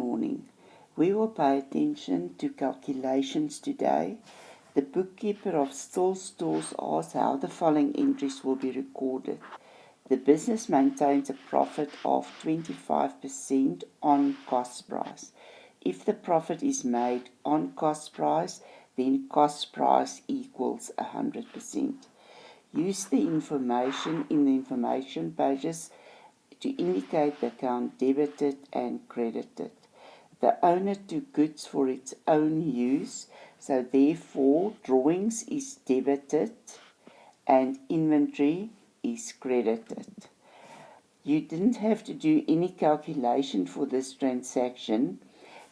morning. We will pay attention to calculations today. The bookkeeper of Still Stores asks how the following entries will be recorded. The business maintains a profit of 25% on cost price. If the profit is made on cost price, then cost price equals 100%. Use the information in the information pages to indicate the account debited and credited. The owner took goods for its own use, so therefore drawings is debited and inventory is credited. You didn't have to do any calculation for this transaction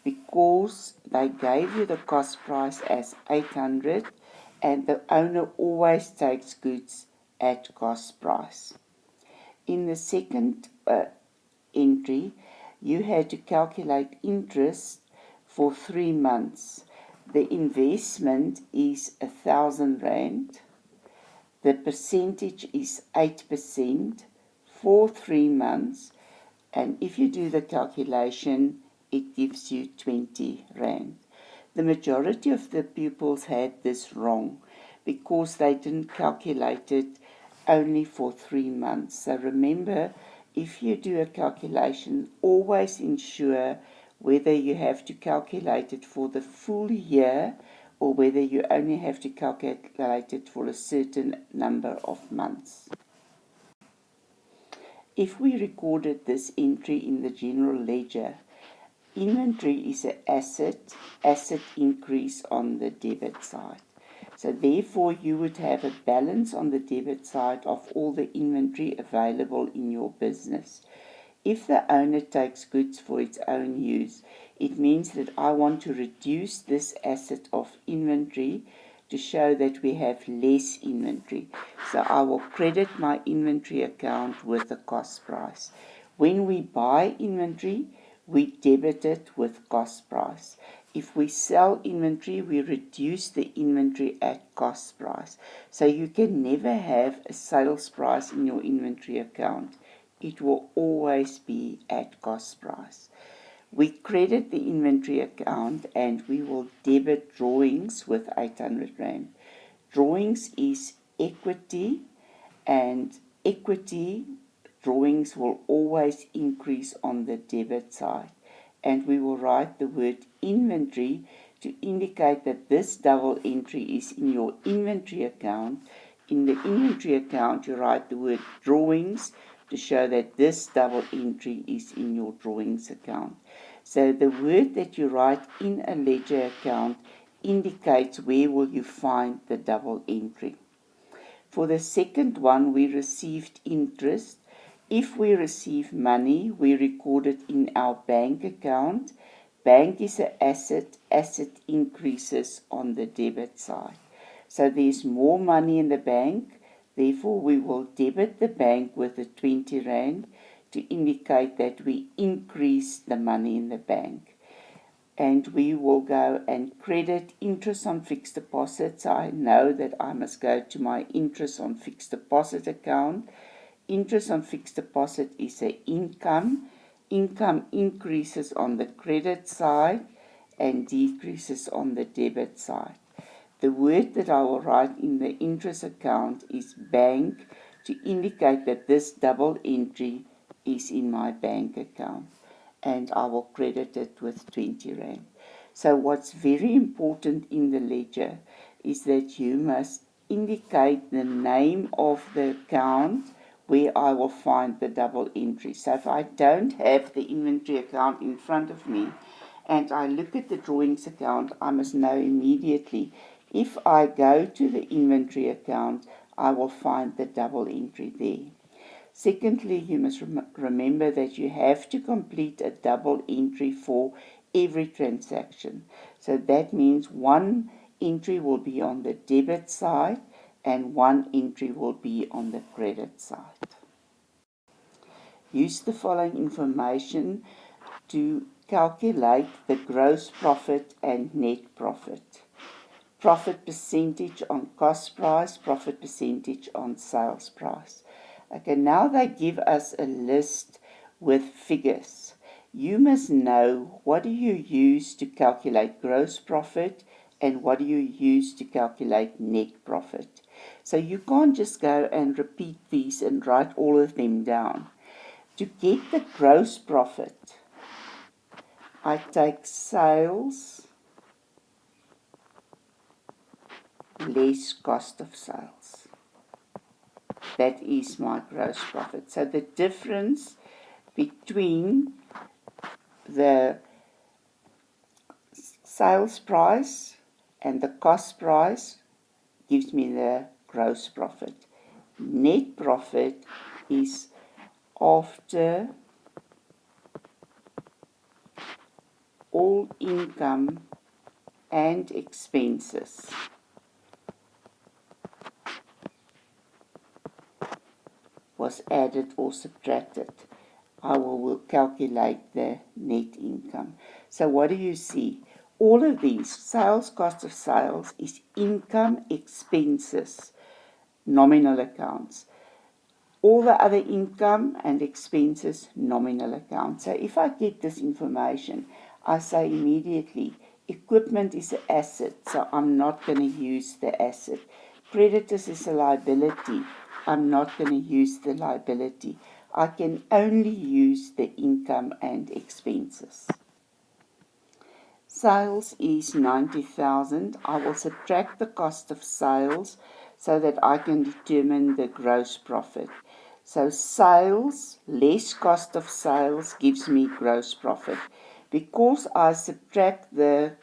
because they gave you the cost price as 800 and the owner always takes goods at cost price. In the second entry, you had to calculate interest for 3 months. The investment is 1,000 Rand. The percentage is 8% for 3 months. And if you do the calculation, it gives you 20 Rand. The majority of the pupils had this wrong because they didn't calculate it only for 3 months. So remember, if you do a calculation, always ensure whether you have to calculate it for the full year or whether you only have to calculate it for a certain number of months. If we recorded this entry in the general ledger, inventory is an asset increase on the debit side. So therefore you would have a balance on the debit side of all the inventory available in your business. If the owner takes goods for its own use, it means that I want to reduce this asset of inventory to show that we have less inventory. So I will credit my inventory account with the cost price. When we buy inventory, we debit it with cost price. If we sell inventory, we reduce the inventory at cost price. So you can never have a sales price in your inventory account. It will always be at cost price. We credit the inventory account and we will debit drawings with 800 Rand. Drawings is equity, and equity drawings will always increase on the debit side. And we will write the word inventory to indicate that this double entry is in your inventory account. In the inventory account, you write the word drawings to show that this double entry is in your drawings account. So the word that you write in a ledger account indicates where will you find the double entry. For the second one, we received interest. If we receive money, we record it in our bank account. Bank is an asset. Asset increases on the debit side. So there's more money in the bank. Therefore, we will debit the bank with the 20 Rand to indicate that we increase the money in the bank. And we will go and credit interest on fixed deposits. I know that I must go to my interest on fixed deposit account. Interest on fixed deposit is an income. Income increases on the credit side and decreases on the debit side. The word that I will write in the interest account is bank to indicate that this double entry is in my bank account, and I will credit it with 20 Rand. So what's very important in the ledger is that you must indicate the name of the account where I will find the double entry. So if I don't have the inventory account in front of me and I look at the drawings account, I must know immediately. If I go to the inventory account, I will find the double entry there. Secondly, you must remember that you have to complete a double entry for every transaction. So that means one entry will be on the debit side and one entry will be on the credit side. Use the following information to calculate the gross profit and net profit. Profit percentage on cost price, profit percentage on sales price. Okay, now they give us a list with figures. you must know what do you use to calculate gross profit and what do you use to calculate net profit. So you can't just go and repeat these and write all of them down. To get the gross profit, I take sales less cost of sales. That is my gross profit. So the difference between the sales price and the cost price gives me the gross profit. Net profit is after all income and expenses was added or subtracted. I will calculate the net income. So what do you see? All of these, sales cost of sales is income, expenses, nominal accounts. All the other income and expenses, nominal accounts. So if I get this information, I say immediately, equipment is an asset, so I'm not going to use the asset. Creditors is a liability, I'm not going to use the liability. I can only use the income and expenses. Sales is 90,000. I will subtract the cost of sales so that I can determine the gross profit. So sales less cost of sales gives me gross profit. Because I subtract the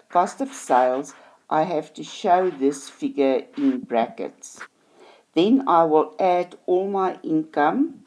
cost of sales, I have to show this figure in brackets. Then I will add all my income.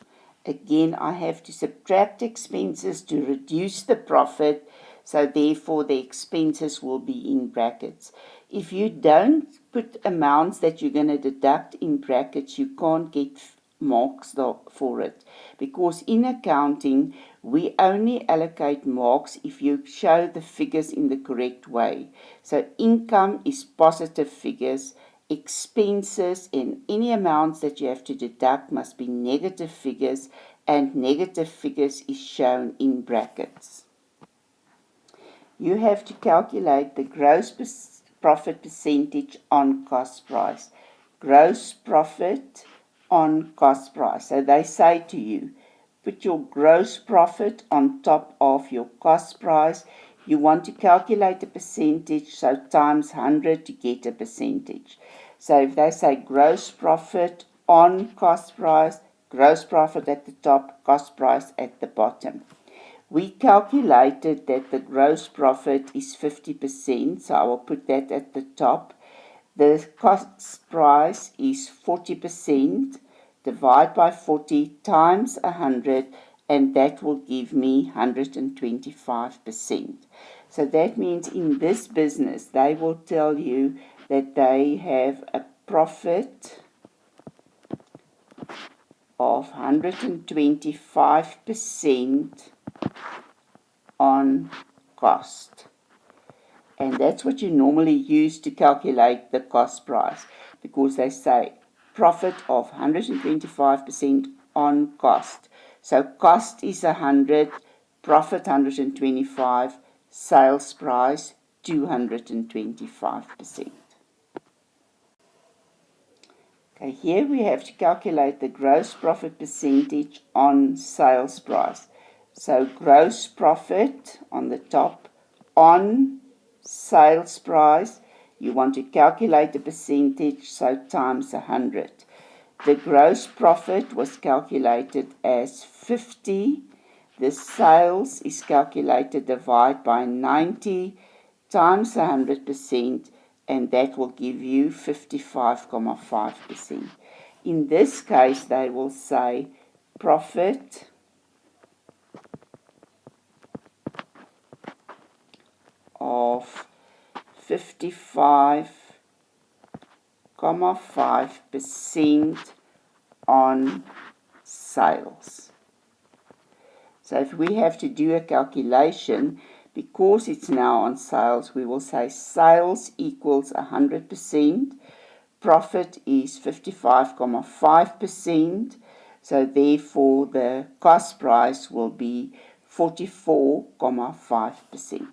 Again, I have to subtract expenses to reduce the profit, so therefore the expenses will be in brackets. If you don't put amounts that you're going to deduct in brackets, you can't get marks for it. Because in accounting, we only allocate marks if you show the figures in the correct way. So income is positive figures. Expenses and any amounts that you have to deduct must be negative figures, and negative figures is shown in brackets. You have to calculate the gross profit percentage on cost price. Gross profit on cost price. So they say to you, put your gross profit on top of your cost price. You want to calculate a percentage, so times 100 to get a percentage. So if they say gross profit on cost price, gross profit at the top, cost price at the bottom. We calculated that the gross profit is 50%, so I will put that at the top. The cost price is 40%, divide by 40 times 100, and that will give me 125%. So that means in this business, they will tell you that they have a profit of 125% on cost. And that's what you normally use to calculate the cost price, because they say profit of 125% on cost. So cost is 100, profit 125, sales price 225%. Okay, here we have to calculate the gross profit percentage on sales price. So gross profit on the top on sales price, you want to calculate the percentage, so times 100. The gross profit was calculated as 50. The sales is calculated divide by 90 times 100%, and that will give you 55.5%. In this case, they will say profit of 55.5% on sales. So if we have to do a calculation, because it's now on sales, we will say sales equals 100%, profit is 55.5%, so therefore the cost price will be 44.5%.